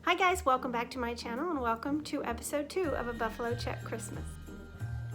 Hi guys, welcome back to my channel and welcome to episode 2 of A Buffalo Check Christmas.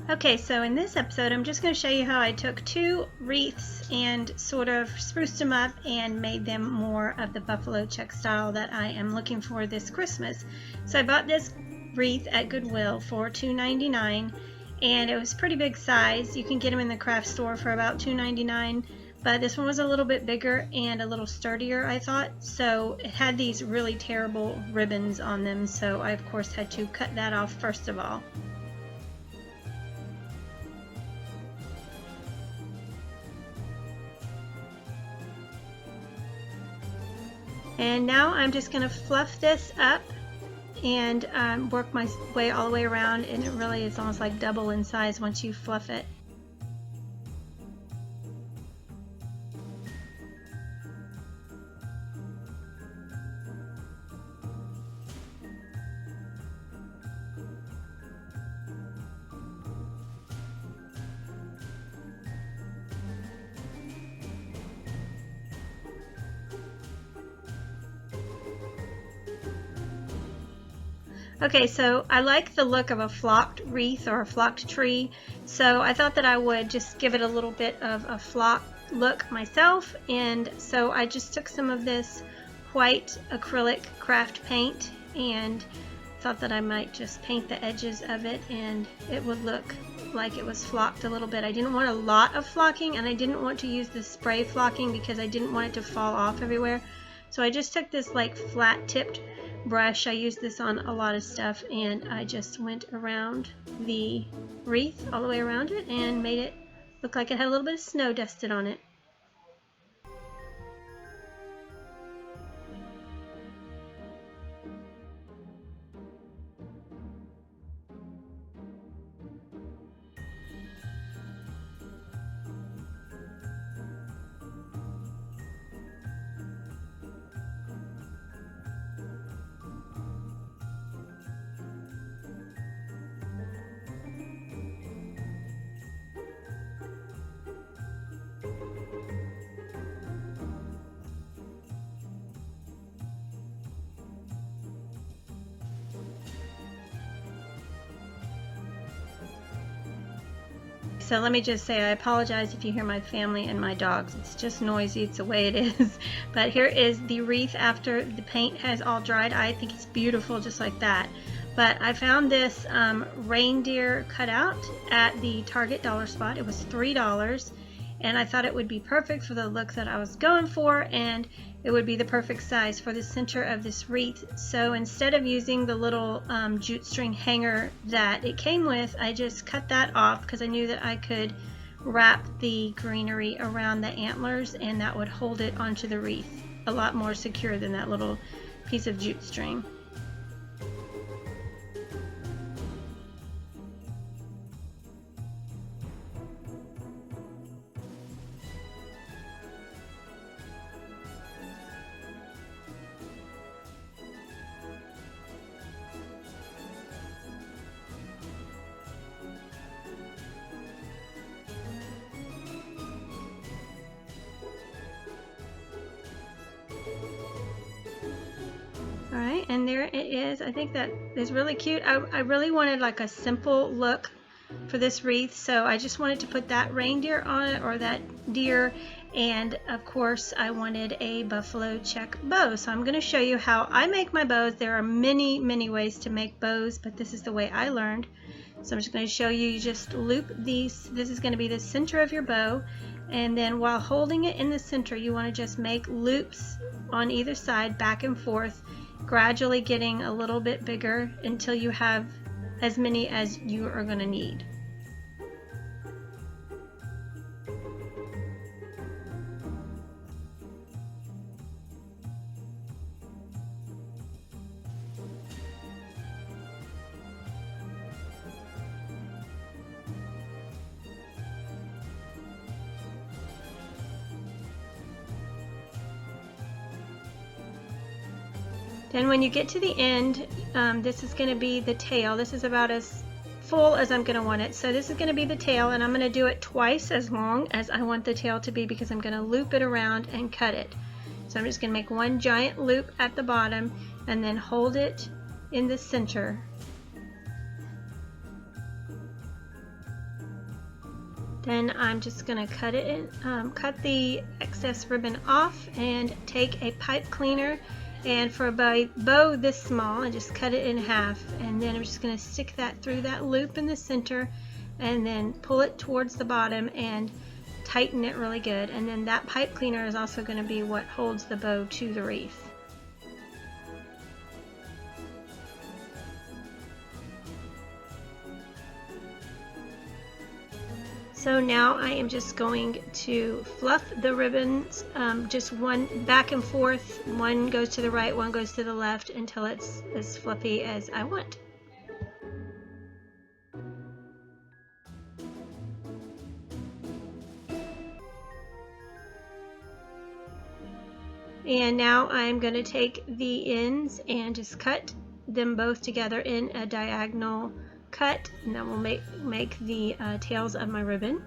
Okay, so in this episode I'm just going to show you how I took 2 wreaths and sort of spruced them up and made them more of the buffalo check style that I am looking for this Christmas. So I bought this wreath at Goodwill for $2.99 and it was pretty big size. You can get them in the craft store for about $2.99. But this one was a little bit bigger and a little sturdier, I thought. So it had these really terrible ribbons on them, so I of course had to cut that off first of all. And now I'm just going to fluff this up and work my way all the way around, and it really is almost like double in size once you fluff it. Okay, so I like the look of a flocked wreath or a flocked tree, so I thought that I would just give it a little bit of a flock look myself, and so I just took some of this white acrylic craft paint and thought that I might just paint the edges of it and it would look like it was flocked a little bit. I didn't want a lot of flocking, and I didn't want to use the spray flocking because I didn't want it to fall off everywhere. So I just took this like flat tipped brush. I used this on a lot of stuff, and I just went around the wreath all the way around it and made it look like it had a little bit of snow dusted on it. So let me just say, I apologize if you hear my family and my dogs. It's just noisy, it's the way it is. But here is the wreath after the paint has all dried. I think it's beautiful just like that. But I found this reindeer cutout at the Target dollar spot. It was $3, and I thought it would be perfect for the look that I was going for, and it would be the perfect size for the center of this wreath. So instead of using the little jute string hanger that it came with, I just cut that off because I knew that I could wrap the greenery around the antlers and that would hold it onto the wreath a lot more secure than that little piece of jute string. Alright, and there it is. I think that is really cute. I really wanted like a simple look for this wreath, so I just wanted to put that reindeer on it, or that deer, and of course I wanted a buffalo check bow. So I'm going to show you how I make my bows. There are many ways to make bows, but this is the way I learned. So I'm just going to show you. You just loop these. This is going to be the center of your bow, and then while holding it in the center, you want to just make loops on either side, back and forth, gradually getting a little bit bigger until you have as many as you are going to need. Then when you get to the end, this is going to be the tail. This is about as full as I'm going to want it. So this is going to be the tail, and I'm going to do it twice as long as I want the tail to be because I'm going to loop it around and cut it. So I'm just going to make one giant loop at the bottom and then hold it in the center. Then I'm just going to cut it in, cut the excess ribbon off and take a pipe cleaner, and for a bow this small, I just cut it in half, and then I'm just going to stick that through that loop in the center and then pull it towards the bottom and tighten it really good. And then that pipe cleaner is also going to be what holds the bow to the wreath. So now I am just going to fluff the ribbons, just one back and forth. One goes to the right, one goes to the left until it's as fluffy as I want. And now I'm going to take the ends and just cut them both together in a diagonal cut, and that will make the tails of my ribbon.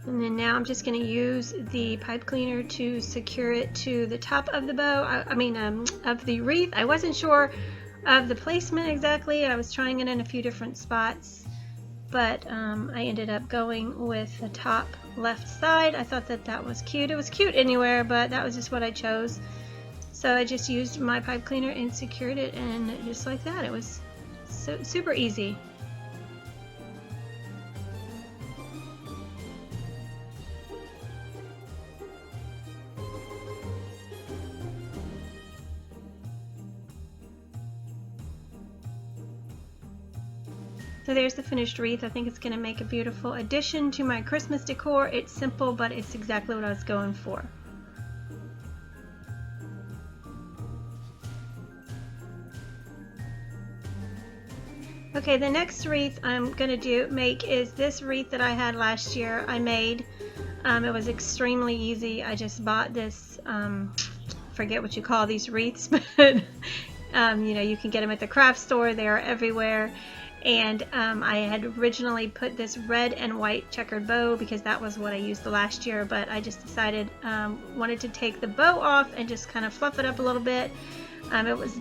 And then now I'm just going to use the pipe cleaner to secure it to the top of the bow, of the wreath. I wasn't sure of the placement exactly. I was trying it in a few different spots, but I ended up going with the top left side. I thought that was cute. It was cute anywhere, but that was just what I chose. So I just used my pipe cleaner and secured it, and just like that, it was super easy. So there's the finished wreath. I think it's going to make a beautiful addition to my Christmas decor. It's simple, but it's exactly what I was going for. Okay, the next wreath I'm going to make is this wreath that I had last year. I made. It was extremely easy. I just bought this, forget what you call these wreaths, but you know, you can get them at the craft store. They are everywhere. And I had originally put this red and white checkered bow because that was what I used the last year, but I just decided wanted to take the bow off and just kind of fluff it up a little bit. It was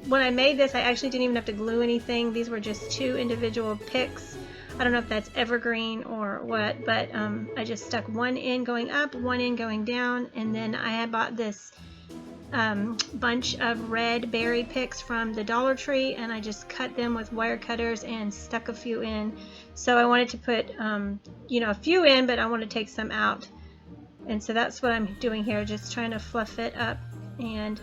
when I made this, I actually didn't even have to glue anything. These were just two individual picks. I don't know if that's evergreen or what, but I just stuck one end going up, one end going down, and then I had bought this bunch of red berry picks from the Dollar Tree, and I just cut them with wire cutters and stuck a few in. So I wanted to put you know, a few in, but I want to take some out, and so that's what I'm doing here, just trying to fluff it up and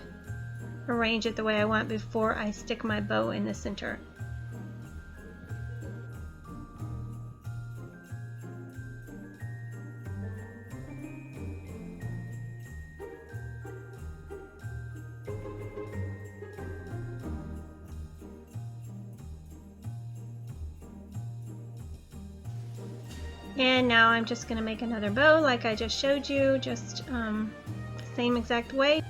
arrange it the way I want before I stick my bow in the center. And now I'm just going to make another bow like I just showed you, just same exact way.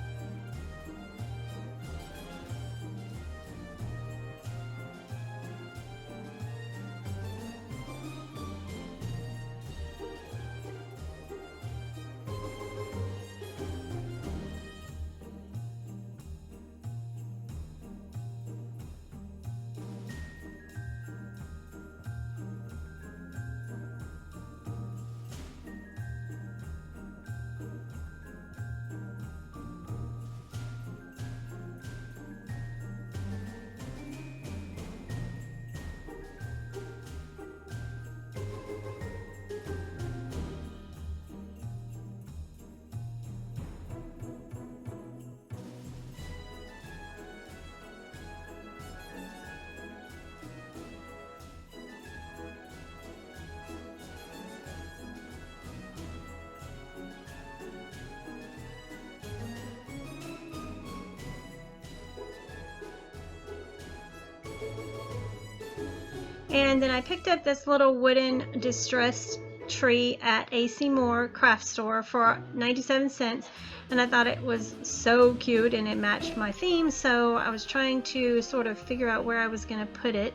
And then I picked up this little wooden distressed tree at AC Moore craft store for 97 cents, and I thought it was so cute and it matched my theme, so I was trying to sort of figure out where I was going to put it.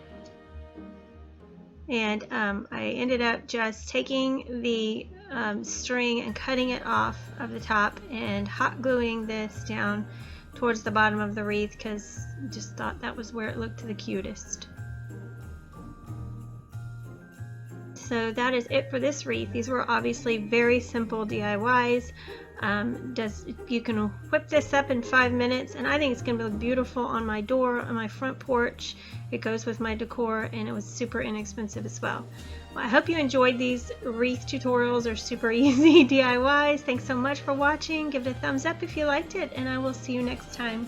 And I ended up just taking the string and cutting it off of the top and hot gluing this down towards the bottom of the wreath because I just thought that was where it looked the cutest. So that is it for this wreath. These were obviously very simple DIYs. You can whip this up in 5 minutes, and I think it's going to look beautiful on my door, on my front porch. It goes with my decor, and it was super inexpensive as well. Well, I hope you enjoyed these wreath tutorials or super easy DIYs. Thanks so much for watching. Give it a thumbs up if you liked it, and I will see you next time.